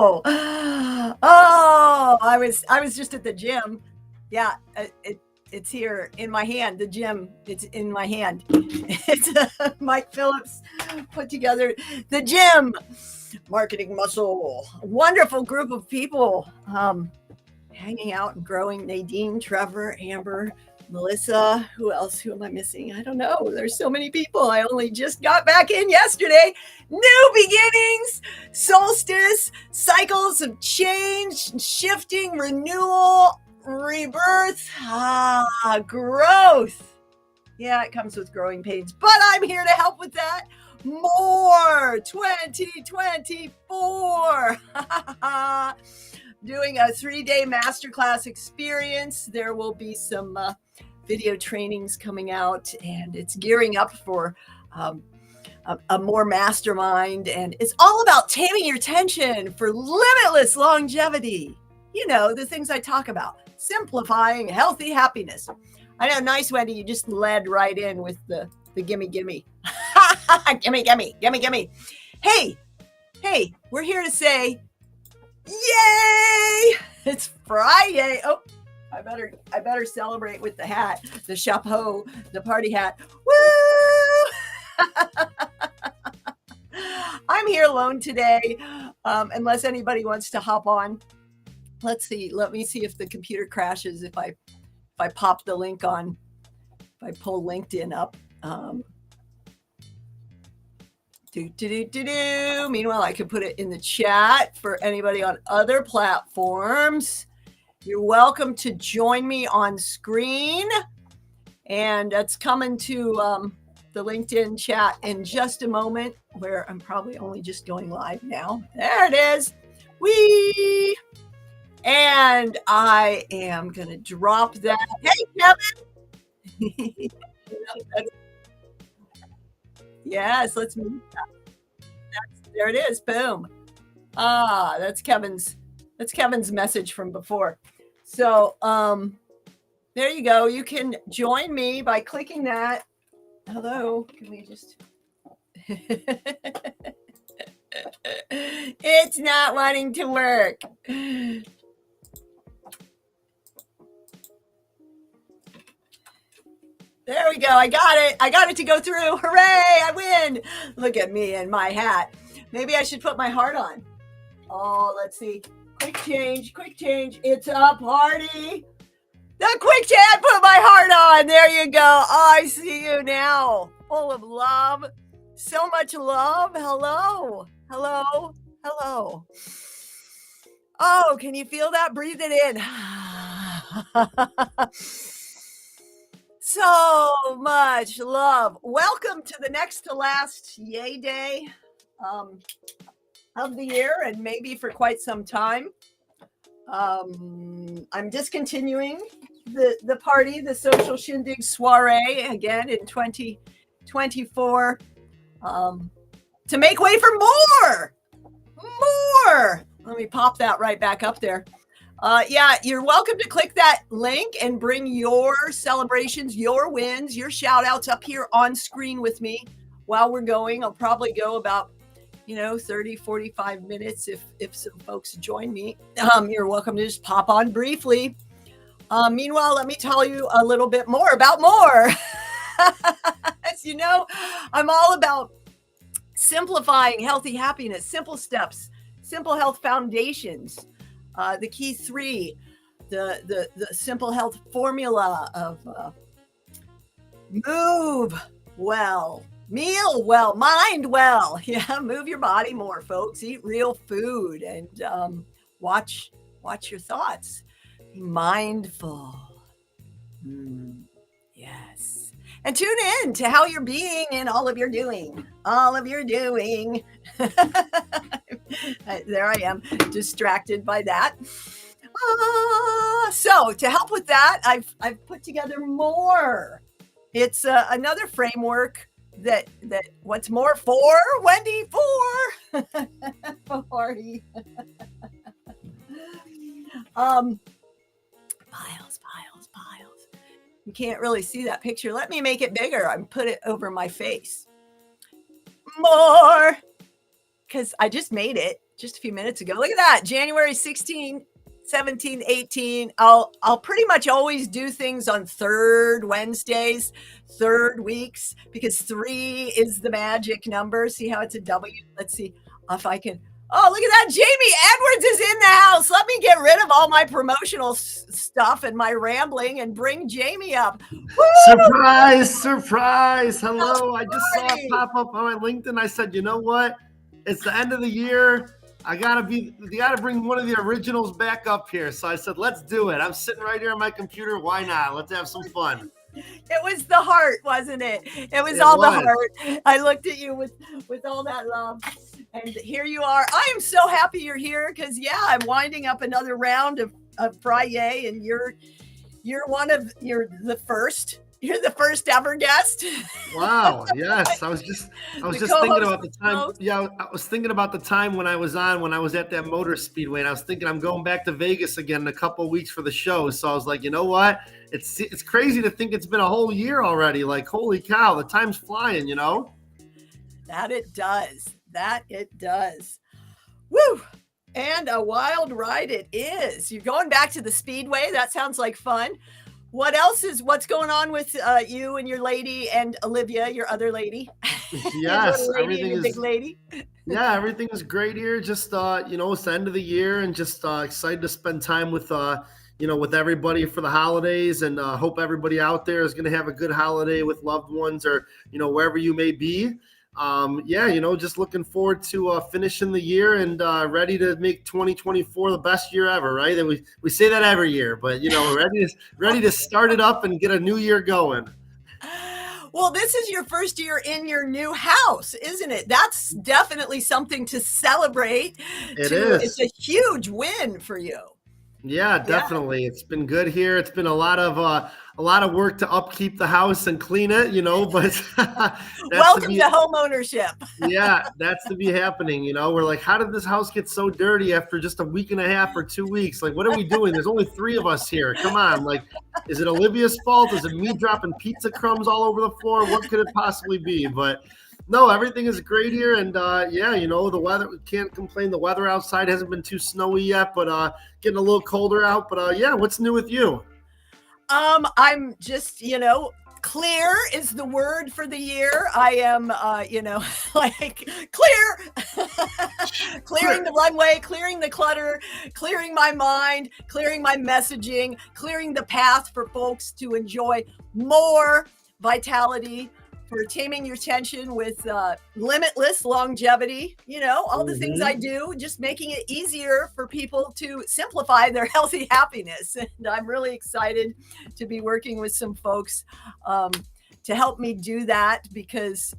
Oh, oh, I was just at the gym. Yeah, it's here in my hand. The gym, it's in my hand. It's Mike Phillips put together the gym. Marketing muscle. Wonderful group of people hanging out and growing. Nadine, Trevor, Amber, Melissa. Who else? Who am I missing? I don't know. There's so many people. I only just got back in yesterday. New beginnings, solstice, cycles of change, shifting, renewal, rebirth, growth. Yeah, it comes with growing pains, but I'm here to help with that. More 2024. Doing a 3-day masterclass experience. There will be some video trainings coming out, and it's gearing up for a more mastermind. And it's all about taming your tension for limitless longevity. You know, the things I talk about, simplifying healthy happiness. I know, nice, Wendy, you just led right in with the gimme. gimme. Hey, we're here to say, yay! It's Fri-YAY. Oh, I better celebrate with the hat, the chapeau, the party hat. Woo! I'm here alone today, unless anybody wants to hop on. Let's see. Let me see if the computer crashes if I pop the link on, if I pull LinkedIn up. Meanwhile, I could put it in the chat for anybody on other platforms. You're welcome to join me on screen. And that's coming to the LinkedIn chat in just a moment, where I'm probably only just going live now. There it is. Whee! And I am going to drop that. Hey, Kevin. Yes, let's move that. There it is. Boom. That's Kevin's message from before. So there you go. You can join me by clicking that. Hello. Can we just it's not wanting to work. There we go. I got it. I got it to go through. Hooray. I win. Look at me and my hat. Maybe I should put my heart on. Oh, let's see. Quick change. It's a party. The quick change. I put my heart on. There you go. Oh, I see you now. Full of love. So much love. Hello. Oh, can you feel that? Breathe it in. So much love. Welcome to the next to last Yay Day of the year, and maybe for quite some time. I'm discontinuing the party, the social Shindig Soiree, again in 2024 to make way for more. Let me pop that right back up there. Yeah, you're welcome to click that link and bring your celebrations, your wins, your shout outs up here on screen with me while we're going. I'll probably go about 30, 45 minutes if some folks join me. You're welcome to just pop on briefly. Meanwhile, let me tell you a little bit more about more. As you know, I'm all about simplifying healthy happiness, simple steps, simple health foundations. The key 3, the simple health formula of move well, meal well, mind well. Yeah, move your body more, folks. Eat real food and watch your thoughts. Be mindful. Yes. And tune in to how you're being and all of your doing. There I am, distracted by that. So to help with that, I've put together more. It's another framework that what's more for Wendy for party. Piles. You can't really see that picture. Let me make it bigger. I put it over my face. More. Because I just made it. just a few minutes ago. Look at that. January 16, 17, 18. I'll pretty much always do things on third Wednesdays, third weeks, because 3 is the magic number. See how it's a W? Let's see if I can. Oh, look at that. Jamie Edwards is in the house. Let me get rid of all my promotional stuff and my rambling and bring Jamie up. Woo! Surprise. Hello. I just saw it pop up on my LinkedIn. I said, you know what? It's the end of the year. You gotta bring one of the originals back up here. So I said, let's do it. I'm sitting right here on my computer. Why not? Let's have some fun. It was the heart, wasn't it? It was all the heart. I looked at you with all that love. And here you are. I am so happy you're here because, yeah, I'm winding up another round of Fri-YAY, and you're the first. You're the first ever guest. Wow. Yes. I was just thinking about the time. Yeah. I was thinking about the time when I was at that motor speedway, and I was thinking I'm going back to Vegas again in a couple of weeks for the show. So I was like, you know what? It's crazy to think it's been a whole year already. Like, holy cow, the time's flying, you know? That it does. Woo. And a wild ride it is. You're going back to the speedway. That sounds like fun. What's going on with you and your lady and Olivia, your other lady? Yes, everything is big lady. Yeah, everything is great here. Just it's the end of the year, and just excited to spend time with with everybody for the holidays, and hope everybody out there is going to have a good holiday with loved ones, or wherever you may be. Just looking forward to finishing the year and ready to make 2024 the best year ever, right? And we say that every year, but ready to start it up and get a new year going. Well, this is your first year in your new house, isn't it? That's definitely something to celebrate. It is. It's a huge win for you. Yeah, definitely. Yeah. It's been good here. It's been a lot of work to upkeep the house and clean it, but welcome to home ownership. Yeah, that's to be happening. We're like, how did this house get so dirty after just a week and a half or 2 weeks? Like, what are we doing? There's only 3 of us here. Come on. Like, is it Olivia's fault? Is it me dropping pizza crumbs all over the floor? What could it possibly be? But no, everything is great here. And the weather, we can't complain. The weather outside hasn't been too snowy yet, but getting a little colder out. But what's new with you? I'm just, clear is the word for the year. I am, like clear, clearing the runway, clearing the clutter, clearing my mind, clearing my messaging, clearing the path for folks to enjoy more vitality, for taming your tension with limitless longevity, all the things I do, just making it easier for people to simplify their healthy happiness. And I'm really excited to be working with some folks to help me do that because,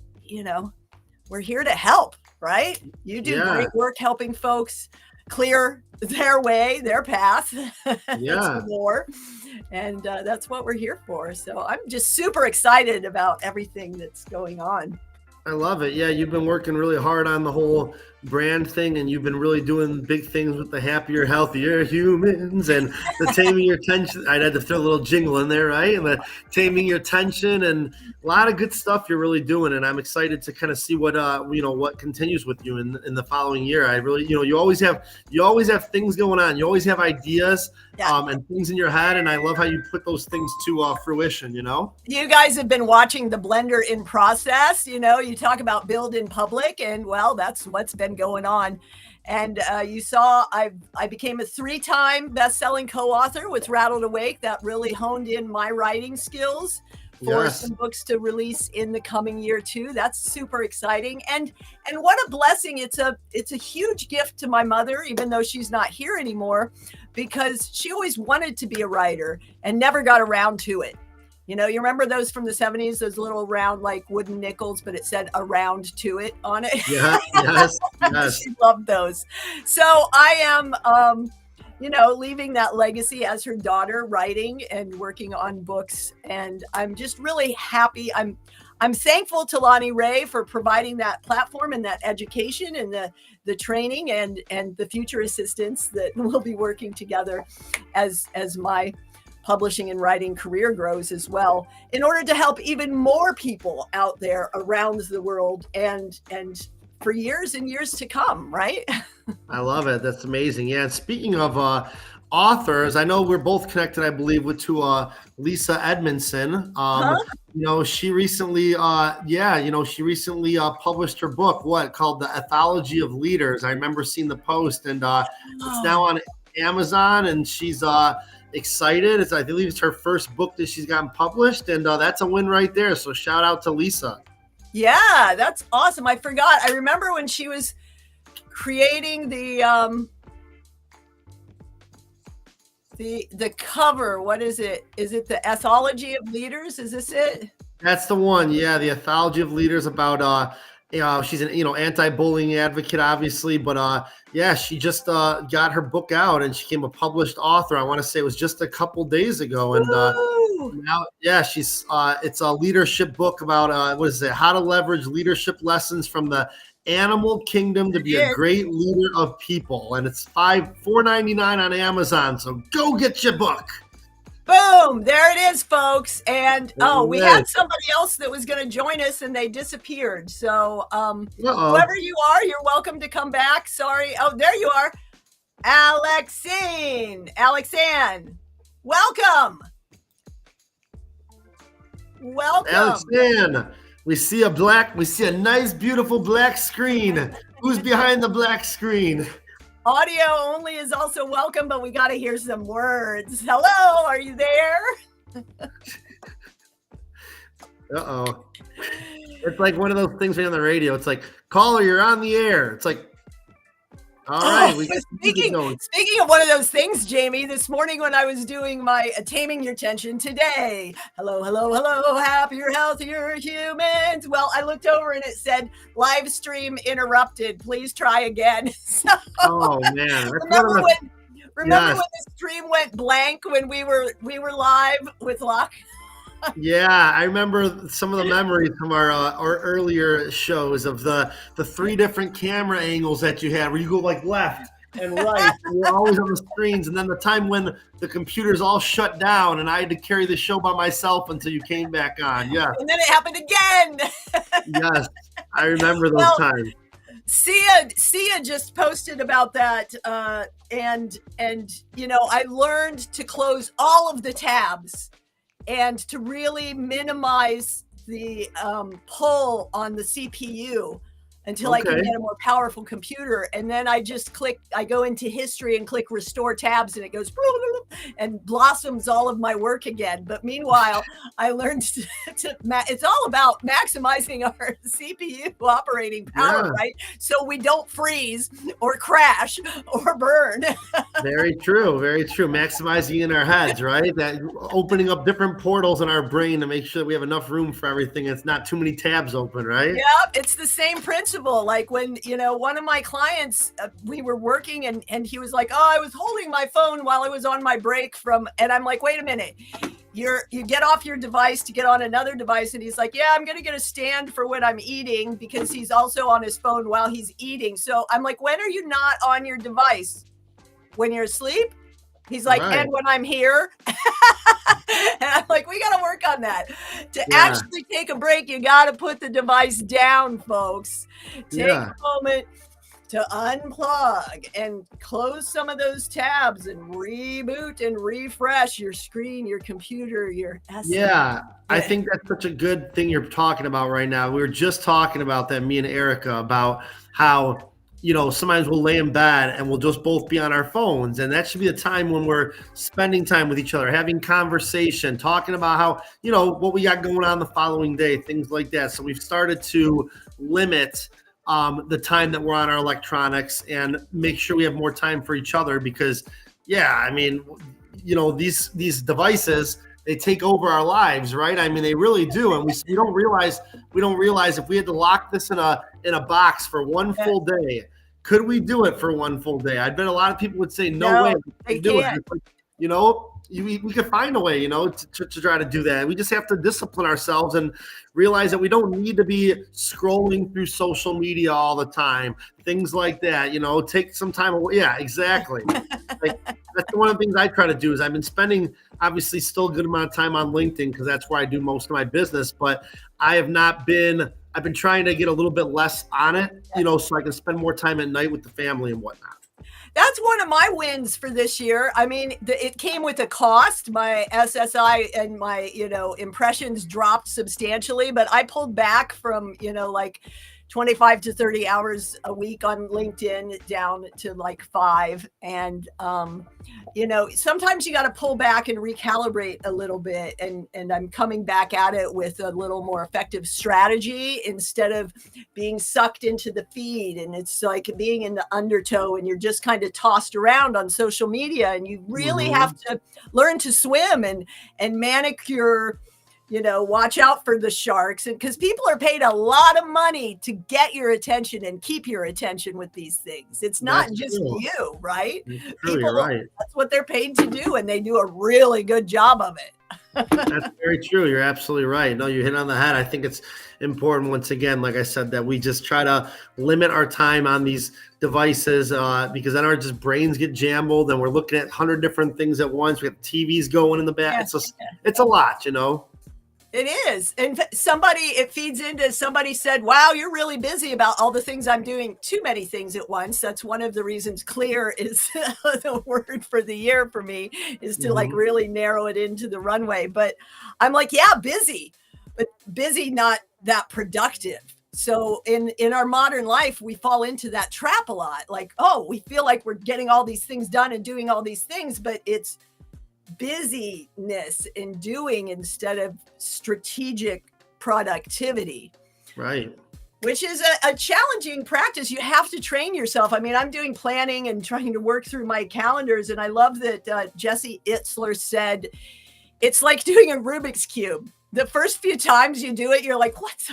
we're here to help, right? You do great work helping folks clear their way, their path. More. And that's what we're here for. So I'm just super excited about everything that's going on. I love it. Yeah, you've been working really hard on the whole brand thing, and you've been really doing big things with the happier, healthier humans and the taming your tension. I had to throw a little jingle in there, right? And the taming your tension, and a lot of good stuff you're really doing. And I'm excited to kind of see what what continues with you in the following year. I really, you always have things going on. You always have ideas and things in your head, and I love how you put those things to fruition. You guys have been watching the blender in process. You talk about build in public, and well, that's what's been going on. And you saw I became a 3-time best-selling co-author with Rattled Awake. That really honed in my writing skills for some books to release in the coming year too. That's super exciting. And what a blessing. It's a huge gift to my mother, even though she's not here anymore, because she always wanted to be a writer and never got around to it. You remember those from the 70s, those little round, like wooden nickels, but it said "around to it" on it. Yeah, yes. She loved those. So I am, leaving that legacy as her daughter, writing and working on books. And I'm just really happy. I'm thankful to Lonnie Ray for providing that platform and that education and the training and the future assistants that will be working together as my publishing and writing career grows as well, in order to help even more people out there around the world and for years and years to come, right? I love it. That's amazing. Yeah. And speaking of authors, I know we're both connected, I believe, with Lisa Edmondson. Huh? She recently, she recently published her book, called The Ethology of Leaders. I remember seeing the post, and it's now on Amazon, and she's excited. I believe it's her first book that she's gotten published, and that's a win right there. So shout out to Lisa. Yeah, that's awesome. I forgot. I remember when she was creating the cover. What is it? Is it The Ethology of Leaders? Is this it? That's the one. Yeah, The Ethology of Leaders, about she's an anti-bullying advocate, obviously, but yeah, she just got her book out and she became a published author. I want to say it was just a couple days ago, and now, yeah, she's it's a leadership book about what is it? How to leverage leadership lessons from the animal kingdom to be a great leader of people, and it's $4.99 on Amazon. So go get your book. Boom! There it is, folks. And we had somebody else that was going to join us, and they disappeared. So whoever you are, you're welcome to come back. Sorry. Oh, there you are, Alexanne. Welcome. Alexanne. We see a nice, beautiful black screen. Who's behind the black screen? Audio only is also welcome, but we got to hear some words. Hello, are you there? Uh-oh. It's like one of those things on the radio. It's like, caller, you're on the air. It's like, all right. Speaking of one of those things, Jamie, this morning when I was doing my Taming Your Tension today, hello, happier, healthier humans. Well, I looked over and it said, live stream interrupted. Please try again. So, oh, man. Remember when the stream went blank when we were live with Locke? Yeah, I remember some of the memories from our earlier shows of the 3 different camera angles that you had, where you go like left and right, and you're always on the screens. And then the time when the computers all shut down, and I had to carry the show by myself until you came back on. Yeah, and then it happened again. Yes, I remember those times. Sia just posted about that, and I learned to close all of the tabs and to really minimize the pull on the CPU until I can get a more powerful computer. And then I go into history and click restore tabs, and it goes and blossoms all of my work again. But meanwhile, I learned it's all about maximizing our CPU operating power, right? So we don't freeze or crash or burn. Very true. Very true. Maximizing in our heads, right? That opening up different portals in our brain to make sure that we have enough room for everything. It's not too many tabs open, right? Yeah, it's the same principle. Like when, one of my clients, we were working and he was like, oh, I was holding my phone while I was on my break and I'm like, wait a minute, you get off your device to get on another device. And he's like, yeah, I'm going to get a stand for when I'm eating, because he's also on his phone while he's eating. So I'm like, when are you not on your device? When you're asleep? He's like, and when I'm here. And I'm like, we got to work on that. To actually take a break, you got to put the device down, folks. Take a moment to unplug and close some of those tabs and reboot and refresh your screen, your computer, your essence. Yeah, I think that's such a good thing you're talking about right now. We were just talking about that, me and Erica, about how sometimes we'll lay in bed and we'll just both be on our phones. And that should be a time when we're spending time with each other, having conversation, talking about how, what we got going on the following day, things like that. So we've started to limit the time that we're on our electronics and make sure we have more time for each other, because, these devices, they take over our lives, right? I mean, they really do. And we don't realize if we had to lock this in a box for one full day, could we do it for one full day? I bet a lot of people would say, no way. They can't. We could find a way, to try to do that. We just have to discipline ourselves and realize that we don't need to be scrolling through social media all the time. Things like that, take some time away. Yeah, exactly. That's one of the things I try to do. Is I've been spending, obviously, still a good amount of time on LinkedIn, because that's where I do most of my business. But I I've been trying to get a little bit less on it, so I can spend more time at night with the family and whatnot. That's one of my wins for this year. I mean, it came with a cost. My SSI and my, impressions dropped substantially, but I pulled back from, like 25 to 30 hours a week on LinkedIn down to like 5. And, sometimes you got to pull back and recalibrate a little bit. And I'm coming back at it with a little more effective strategy instead of being sucked into the feed. And it's like being in the undertow and you're just kind of tossed around on social media, and you really have to learn to swim and manicure, watch out for the sharks. And because people are paid a lot of money to get your attention and keep your attention with these things. It's not just you, right? People, right. That's what they're paid to do, and they do a really good job of it. That's very true. You're absolutely right. No, you hit on the head. I think it's important, once again, like I said, that we just try to limit our time on these devices because then our just brains get jambled and we're looking at 100 different things at once. We got TVs going in the back. It's a lot, It is. And it feeds into, somebody said, wow, you're really busy about all the things I'm doing. Too many things at once. That's one of the reasons clear is the word for the year for me, is to like really narrow it into the runway. But I'm like, yeah, busy, but busy, not that productive. So in our modern life, we fall into that trap a lot. Like, oh, we feel like we're getting all these things done and doing all these things, but it's busyness in doing instead of strategic productivity. Right. Which is a challenging practice. You have to train yourself. I mean, I'm doing planning and trying to work through my calendars. And I love that Jesse Itzler said, it's like doing a Rubik's Cube. The first few times you do it, you're like, what's...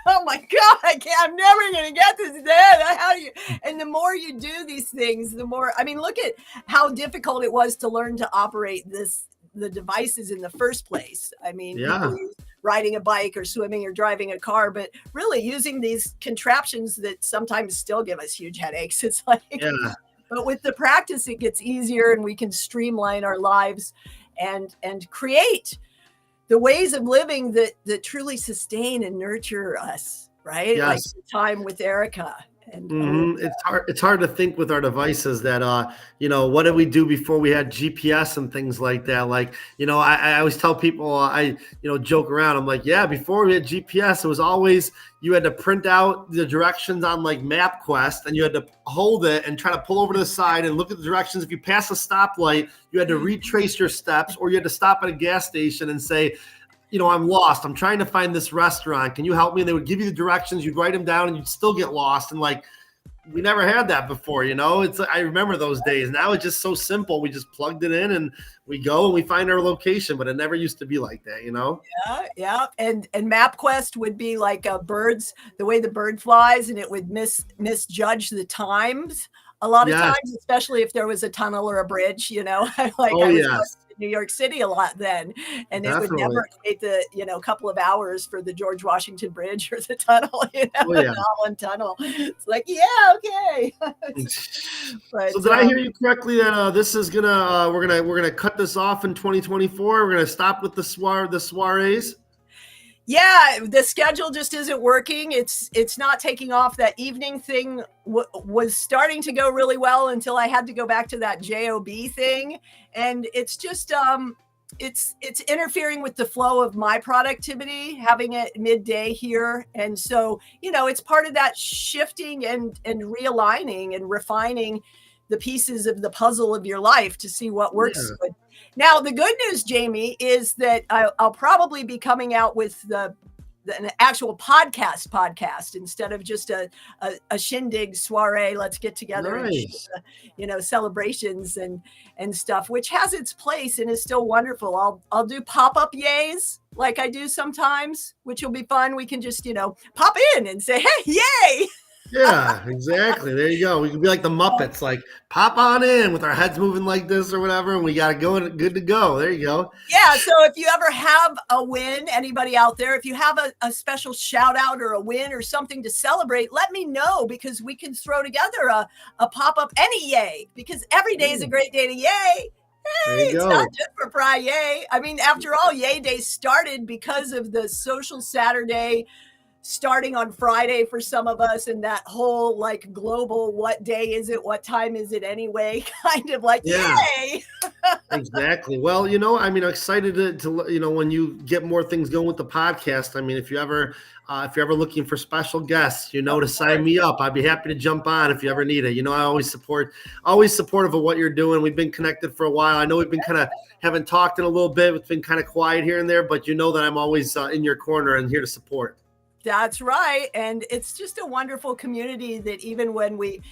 Oh my God, I'm never going to get this done. And the more you do these things, the more, I mean, look at how difficult it was to learn to operate the devices in the first place. I mean, people use riding a bike or swimming or driving a car, but really using these contraptions that sometimes still give us huge headaches. It's like, but with the practice, it gets easier and we can streamline our lives and create the ways of living that truly sustain and nurture us, right? Yes. Like the time with Erica. And it's hard to think with our devices that what did we do before we had GPS and things like that? Like, I always tell people, I joke around. I'm like, yeah, before we had GPS, it was always you had to print out the directions on like MapQuest and you had to hold it and try to pull over to the side and look at the directions. If you pass a stoplight, you had to retrace your steps, or you had to stop at a gas station and say, I'm lost. I'm trying to find this restaurant. Can you help me? And they would give you the directions. You'd write them down and you'd still get lost. And like, we never had that before, I remember those days. Now it's just so simple. We just plugged it in and we go and we find our location, but it never used to be like that, Yeah. And MapQuest would be like birds, the way the bird flies, and it would misjudge the times a lot of times, especially if there was a tunnel or a bridge, I was in New York City a lot then, and it would never take the, couple of hours for the George Washington Bridge or the tunnel, the Holland Tunnel. It's like, okay. But, so did I hear you correctly that this is we're gonna cut this off in 2024? We're gonna stop with the soirees? Yeah, the schedule just isn't working. It's not taking off. That evening thing was starting to go really well until I had to go back to that JOB thing. And it's just, it's interfering with the flow of my productivity, having it midday here. And so, it's part of that shifting and realigning and refining the pieces of the puzzle of your life to see what works good. Now, the good news, Jamie, is that I'll probably be coming out with an actual podcast instead of just a Shindig Soiree. Let's get together and celebrations and stuff, which has its place and is still wonderful. I'll do pop-up yays like I do sometimes, which will be fun. We can just, pop in and say, hey, yay! Yeah, exactly. There you go. We can be like the Muppets, like pop on in with our heads moving like this or whatever, and we got to go and good to go. There you go. Yeah. So if you ever have a win, anybody out there, if you have a special shout out or a win or something to celebrate, let me know, because we can throw together a pop-up any yay, because every day is a great day to yay. Hey, it's not just for Fri-YAY. I mean, after all, Yay Day started because of the social Saturday starting on Friday for some of us, and that whole like global, what day is it? What time is it anyway? Kind of like, Yeah. yay. Exactly. Well, I mean, I'm excited to when you get more things going with the podcast. I mean, if you're ever looking for special guests, to sign me up. I'd be happy to jump on if you ever need it. I always supportive of what you're doing. We've been connected for a while. I know we've been kind of haven't talked in a little bit. It's been kind of quiet here and there, but you know that I'm always in your corner and here to support. That's right. And it's just a wonderful community that even when we,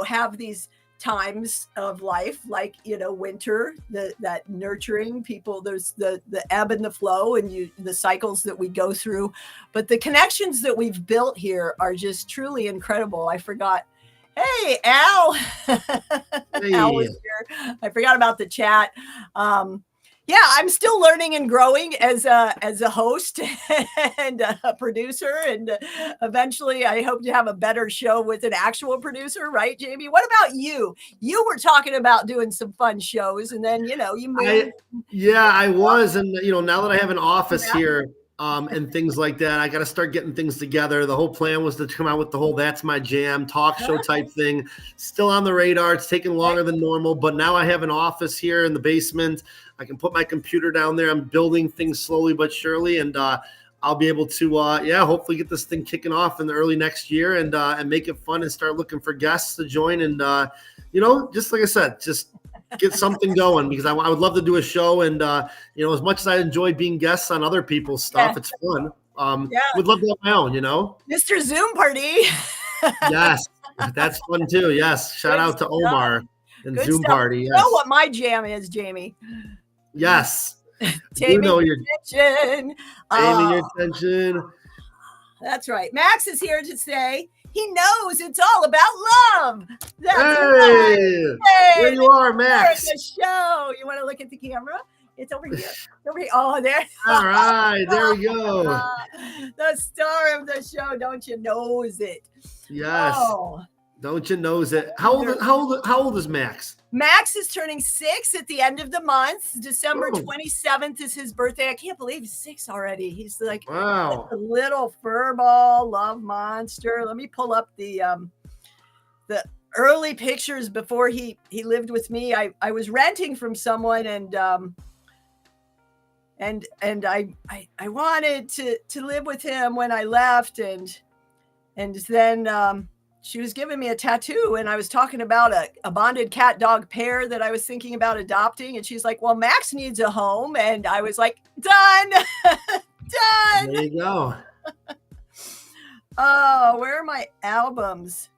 have these times of life, like, winter, that nurturing people, there's the ebb and the flow and the cycles that we go through. But the connections that we've built here are just truly incredible. I forgot. Hey, Al. Hey. Al was here. I forgot about the chat. Yeah, I'm still learning and growing as a host and a producer, and eventually I hope to have a better show with an actual producer, right, Jamie? What about you? You were talking about doing some fun shows, and then you moved. I was, and now that I have an office here and things like that, I got to start getting things together. The whole plan was to come out with the whole "That's My Jam" talk show type thing. Still on the radar. It's taking longer than normal, but now I have an office here in the basement. I can put my computer down there. I'm building things slowly but surely, and I'll be able to, hopefully get this thing kicking off in the early next year and make it fun and start looking for guests to join. And, just like I said, just get something going because I would love to do a show. And, as much as I enjoy being guests on other people's stuff, it's fun. Would love to have my own, Mr. Zoom Party. Yes, that's fun too. Yes. Shout out to Omar and Good Zoom stuff. Party. Yes. You know what my jam is, Jamie? Yes. Taming your attention. Taming your attention. That's right. Max is here to say he knows it's all about love. That's right. Hey, there you are, Max. The show. You want to look at the camera? It's over here. Over here. Oh, there. All right. There we go. The star of the show. Don't you knows it? Yes. Oh. Don't you knows it? How old is Max? Max is turning 6 at the end of the month. December 27th is his birthday. I can't believe he's 6 already. He's like a little furball love monster. Let me pull up the early pictures before he lived with me. I was renting from someone and I wanted to live with him when I left and then she was giving me a tattoo and I was talking about a bonded cat dog pair that I was thinking about adopting. And she's like, well, Max needs a home. And I was like, done. Done. There you go. Oh, where are my albums?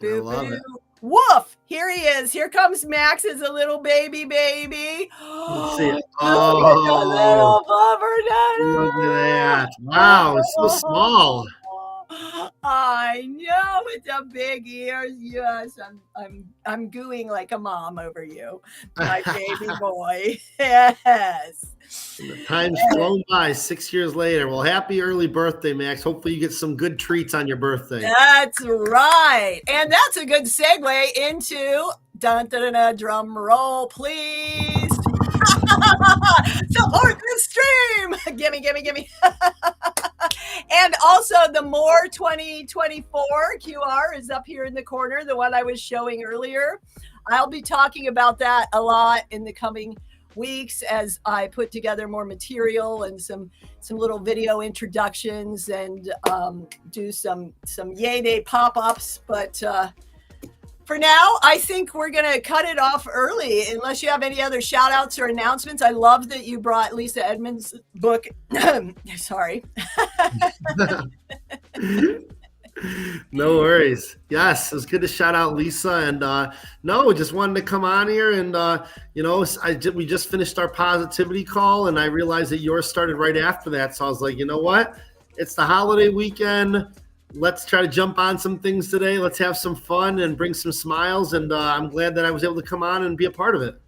I love it. Woof. Here he is. Here comes Max as a little baby. Let's see it. Oh, look at that. Wow, it's so small. I know with the big ears. Yes, I'm gooing like a mom over you, my baby boy. Yes. The time's flown by 6 years later. Well, happy early birthday, Max. Hopefully you get some good treats on your birthday. That's right. And that's a good segue into drum roll, please. Support Restream. Gimme. And also the More 2024 QR is up here in the corner, the one I was showing earlier. I'll be talking about that a lot in the coming weeks as I put together more material and some little video introductions and do some Yay Day pop-ups. But for now, I think we're going to cut it off early unless you have any other shout outs or announcements. I love that you brought Lisa Edmonds' book. Sorry. No worries. Yes, it was good to shout out Lisa. And just wanted to come on here. And, we just finished our positivity call and I realized that yours started right after that. So I was like, you know what? It's the holiday weekend. Let's try to jump on some things today. Let's have some fun and bring some smiles. And I'm glad that I was able to come on and be a part of it.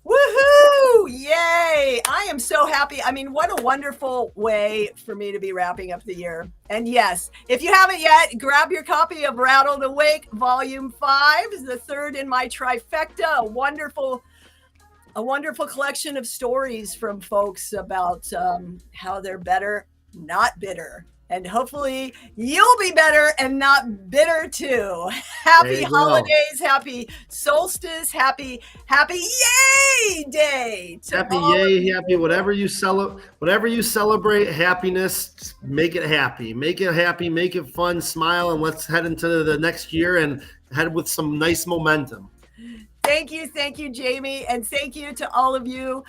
Woohoo! Yay! I am so happy. I mean, what a wonderful way for me to be wrapping up the year. And yes, if you haven't yet, grab your copy of Rattled Awake Volume 5, the third in my trifecta. A wonderful collection of stories from folks about how they're better not bitter. And hopefully you'll be better and not bitter too. Happy holidays, happy solstice, happy yay day. Happy yay, happy whatever you celebrate happiness, make it happy. Make it happy, make it fun, smile, and let's head into the next year and head with some nice momentum. Thank you, Jamie, and thank you to all of you.